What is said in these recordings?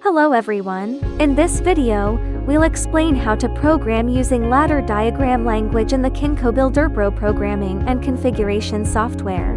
Hello everyone. In this video, we'll explain how to program using ladder diagram language in the KincoBuilderPro Programming and Configuration Software.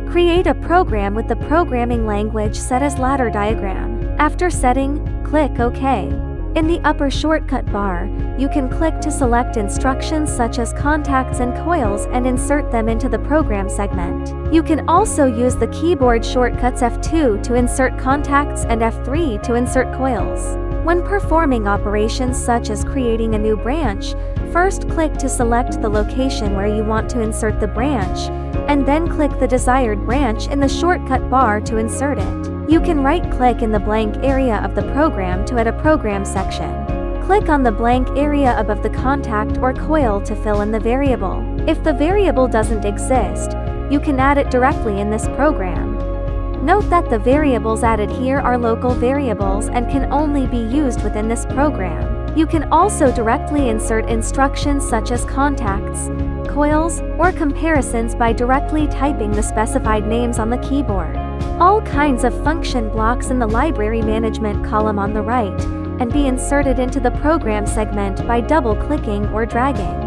Create a program with the programming language set as ladder diagram. After setting, click OK. In the upper shortcut bar, you can click to select instructions such as contacts and coils and insert them into the program segment. You can also use the keyboard shortcuts F2 to insert contacts and F3 to insert coils. When performing operations such as creating a new branch, first click to select the location where you want to insert the branch, and then click the desired branch in the shortcut bar to insert it. You can right-click in the blank area of the program to add a program section. Click on the blank area above the contact or coil to fill in the variable. If the variable doesn't exist, you can add it directly in this program. Note that the variables added here are local variables and can only be used within this program. You can also directly insert instructions such as contacts, coils, or comparisons by directly typing the specified names on the keyboard. All kinds of function blocks in the library management column on the right, and be inserted into the program segment by double-clicking or dragging.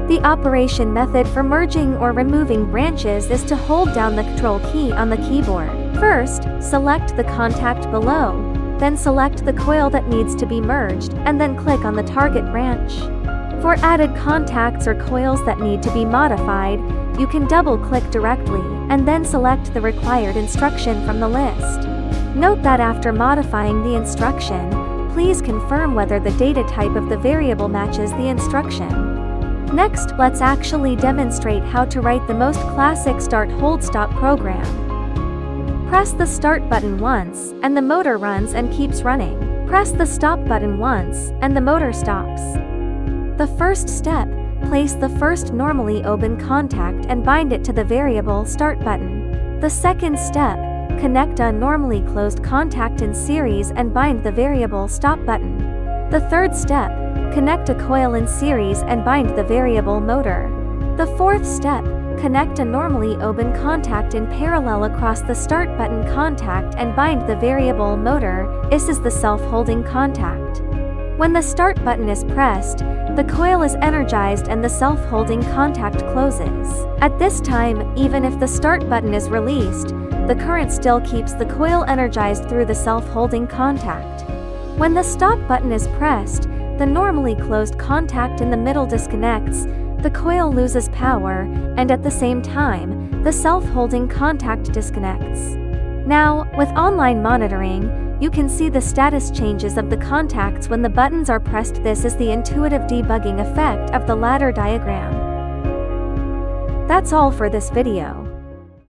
The operation method for merging or removing branches is to hold down the Control key on the keyboard. First, select the contact below, then select the coil that needs to be merged, and then click on the target branch. For added contacts or coils that need to be modified, you can double-click directly, and then select the required instruction from the list. Note that after modifying the instruction, please confirm whether the data type of the variable matches the instruction. Next, let's actually demonstrate how to write the most classic start-hold-stop program. Press the Start button once, and the motor runs and keeps running. Press the Stop button once, and the motor stops. The first step, place the first normally open contact and bind it to the variable Start button. The second step, connect a normally closed contact in series and bind the variable Stop button. The third step, connect a coil in series and bind the variable motor. The fourth step, connect a normally open contact in parallel across the Start button contact and bind the variable motor. This is the self-holding contact. When the Start button is pressed, the coil is energized and the self-holding contact closes. At this time, even if the Start button is released, the current still keeps the coil energized through the self-holding contact. When the Stop button is pressed, the normally closed contact in the middle disconnects, the coil loses power, and at the same time, the self-holding contact disconnects. Now, with online monitoring, you can see the status changes of the contacts when the buttons are pressed. This is the intuitive debugging effect of the ladder diagram. That's all for this video.